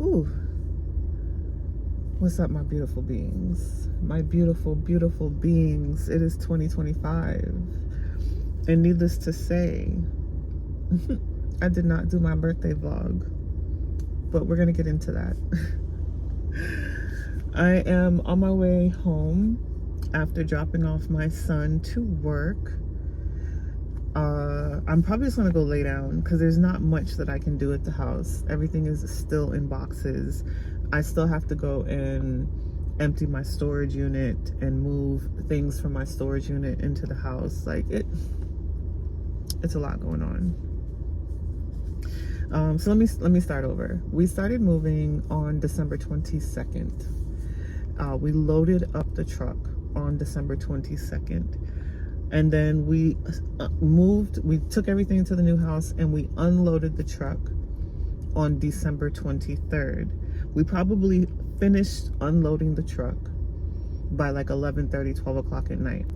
Ooh. What's up, my beautiful beings? My beautiful, beautiful beings. It is 2025. And needless to say, I did not do my birthday vlog. But we're going to get into that. I am on my way home after dropping off my son to work. I'm probably just gonna go lay down because there's not much that I can do at the house. Everything is still in boxes. I still have to go and empty my storage unit and move things from my storage unit into the house. Like it's a lot going on. So let me start over. We started moving on December 22nd. We loaded up the truck on December 22nd. And then we we took everything to the new house and we unloaded the truck on December 23rd. We probably finished unloading the truck by like 11:30, 12 o'clock at night.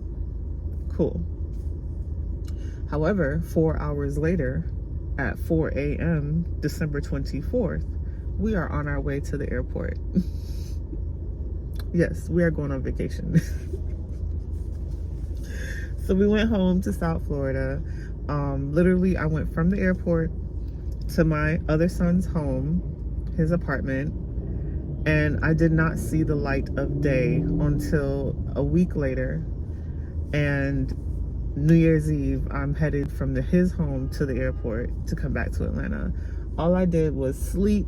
Cool. However, 4 hours later, at 4 a.m., December 24th, we are on our way to the airport. Yes, we are going on vacation. So we went home to South Florida. Literally, I went from the airport to my other son's home, his apartment, and I did not see the light of day until a week later. And New Year's Eve, I'm headed from his home to the airport to come back to Atlanta. All I did was sleep,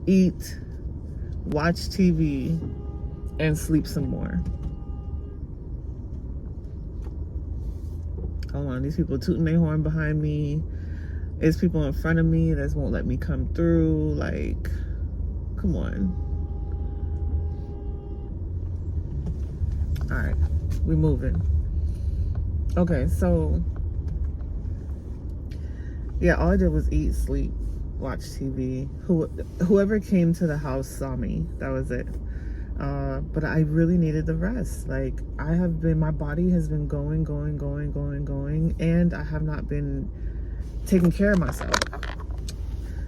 eat, watch TV, and sleep some more. Hold on, these people tooting their horn behind me. There's people in front of me that won't let me come through. Like, come on. All right, we're moving. Okay, so yeah, all I did was eat, sleep, watch TV. Whoever came to the house saw me. That was it. But I really needed the rest. Like, my body has been going, and I have not been taking care of myself.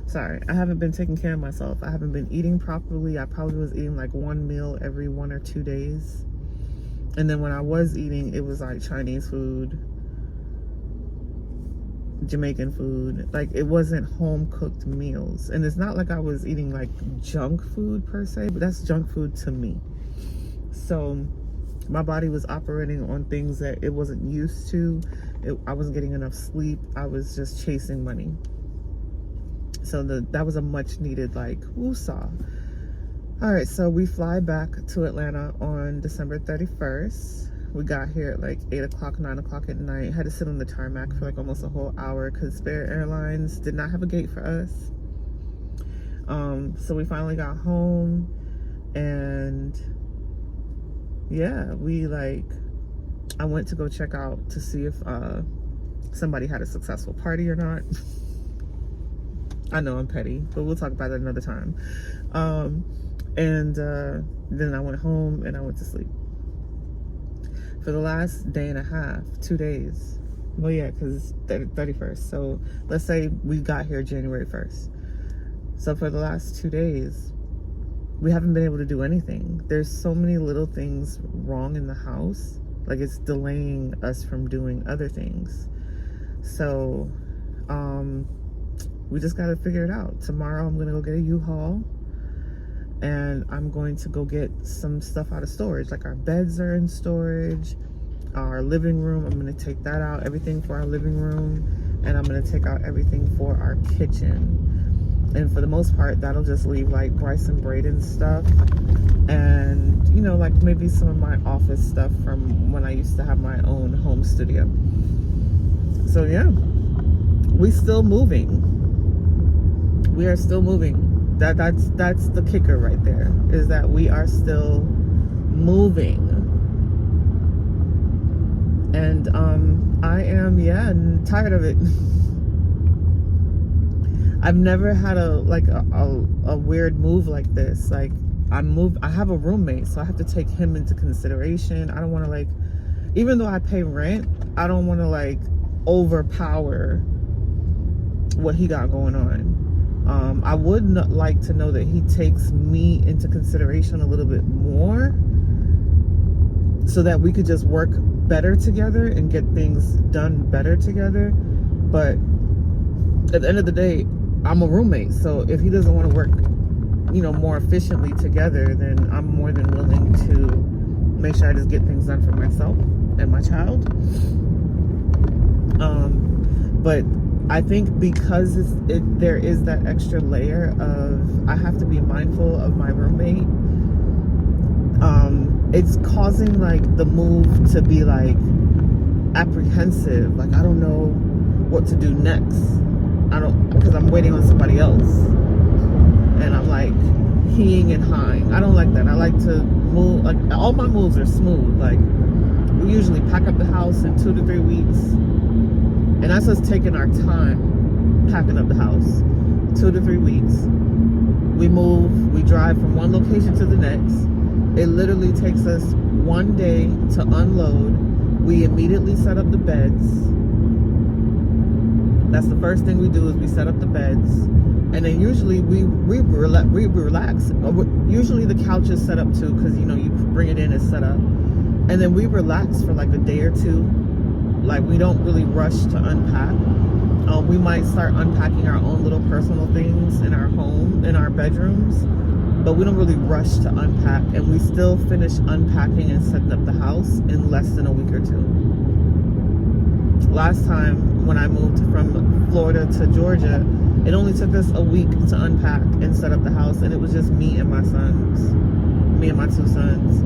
Sorry, I haven't been taking care of myself. I haven't been eating properly. I probably was eating like one meal every 1 or 2 days. And then when I was eating, it was like Chinese food, Jamaican food. Like, it wasn't home cooked meals. And it's not like I was eating like junk food per se, but that's junk food to me. So my body was operating on things that it wasn't used to. I wasn't getting enough sleep. I was just chasing money. So that was a much needed like woosah. All right, so we fly back to Atlanta on December 31st. We got here at like 8 o'clock, 9 o'clock at night. Had to sit on the tarmac for like almost a whole hour because Spirit Airlines did not have a gate for us. So we finally got home, and yeah, I went to go check out to see if somebody had a successful party or not. I know I'm petty, but we'll talk about it another time. And then I went home and I went to sleep. For the last day and a half, 2 days. Well, yeah, because it's 31st. So let's say we got here January 1st. So for the last 2 days, we haven't been able to do anything. There's so many little things wrong in the house. Like, it's delaying us from doing other things. So we just got to figure it out. Tomorrow I'm going to go get a U-Haul. And I'm going to go get some stuff out of storage. Like, our beds are in storage. Our living room, I'm going to take that out. Everything for our living room. And I'm going to take out everything for our kitchen. And for the most part, that'll just leave like Bryson Braden stuff. And, you know, like maybe some of my office stuff from when I used to have my own home studio. So yeah, we still moving. We are still moving. That's the kicker right there, is that we are still moving. And I am tired of it. I've never had a weird move like this. Like, I have a roommate, so I have to take him into consideration. I don't want to even though I pay rent, I don't want to overpower what he got going on. I would like to know that he takes me into consideration a little bit more, so that we could just work better together and get things done better together. But at the end of the day, I'm a roommate, so if he doesn't want to work, more efficiently together, then I'm more than willing to make sure I just get things done for myself and my child. But I think because there is that extra layer of, I have to be mindful of my roommate. It's causing like the move to be like apprehensive. Like, I don't know what to do next. Because I'm waiting on somebody else. And I'm like heeing and hawing. I don't like that. I like to move, like all my moves are smooth. Like, we usually pack up the house in 2 to 3 weeks. And that's us taking our time packing up the house. 2 to 3 weeks. We move, we drive from one location to the next. It literally takes us 1 day to unload. We immediately set up the beds. That's the first thing we do, is we set up the beds. And then usually we relax. Usually the couch is set up too, because you bring it in, it's set up. And then we relax for like a day or two. Like, we don't really rush to unpack. We might start unpacking our own little personal things in our home, in our bedrooms. But we don't really rush to unpack. And we still finish unpacking and setting up the house in less than a week or two. Last time when I moved from Florida to Georgia, it only took us a week to unpack and set up the house, and it was just me and my two sons.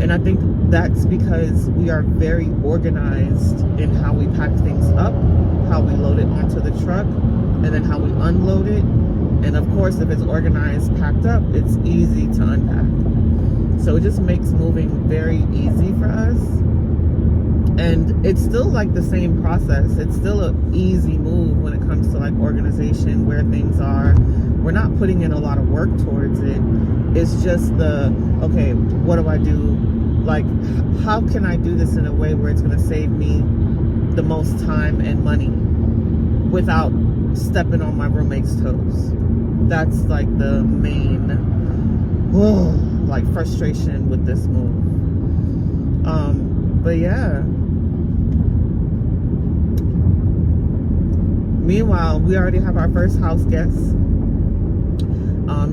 And I think that's because we are very organized in how we pack things up, how we load it onto the truck, and then how we unload it. And of course, if it's organized, packed up, it's easy to unpack. So it just makes moving very easy for us. And it's still like the same process. It's still an easy move when it comes to like organization, where things are. We're not putting in a lot of work towards it. It's just okay, what do I do? Like, how can I do this in a way where it's going to save me the most time and money without stepping on my roommate's toes? That's like the main like frustration with this move. But yeah. Meanwhile, we already have our first house guest.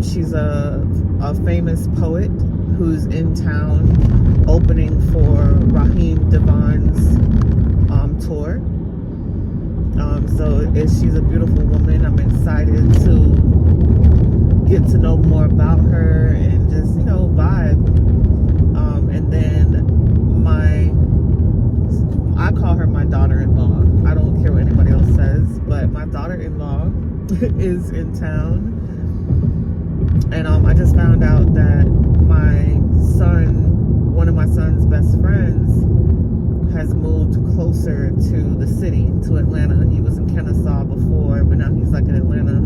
She's a famous poet who's in town opening for Raheem Devon's tour. So she's a beautiful woman. I'm excited to get to know more about her and just, vibe. And then I call her my daughter-in-law. I don't care what anybody else says, but my daughter-in-law is in town. And I just found out that one of my son's best friends has moved closer to the city, to Atlanta. He was in Kennesaw before, but now he's like in Atlanta.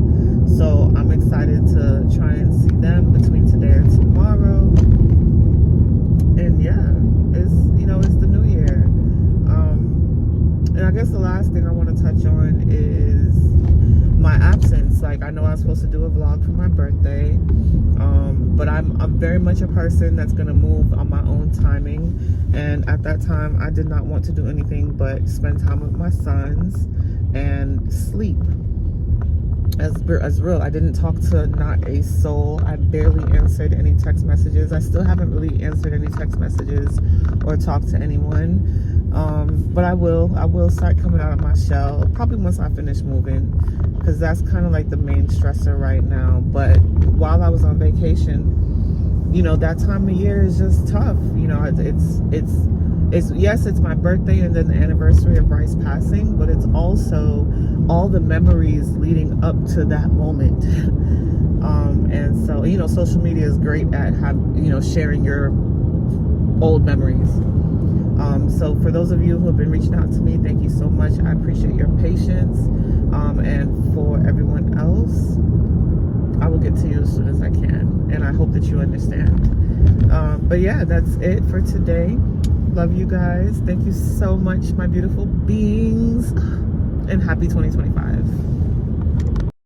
So I'm excited to try and see them between today and tomorrow. And yeah, it's the new year. And I guess the last thing I want to touch on is my absence. Like, I know I was supposed to do a vlog for my birthday, but I'm very much a person that's going to move on my own timing. And at that time, I did not want to do anything but spend time with my sons and sleep. As real, I didn't talk to not a soul. I barely answered any text messages. I still haven't really answered any text messages or talked to anyone. But I will start coming out of my shell probably once I finish moving, because that's kind of like the main stressor right now. But while I was on vacation, that time of year is just tough. It's my birthday and then the anniversary of Bryce passing, but it's also all the memories leading up to that moment. And so, social media is great at sharing your old memories. So for those of you who have been reaching out to me, thank you so much. I appreciate your patience. And for everyone else, I will get to you as soon as I can. And I hope that you understand. But yeah, that's it for today. Love you guys. Thank you so much, my beautiful beings. And happy 2025.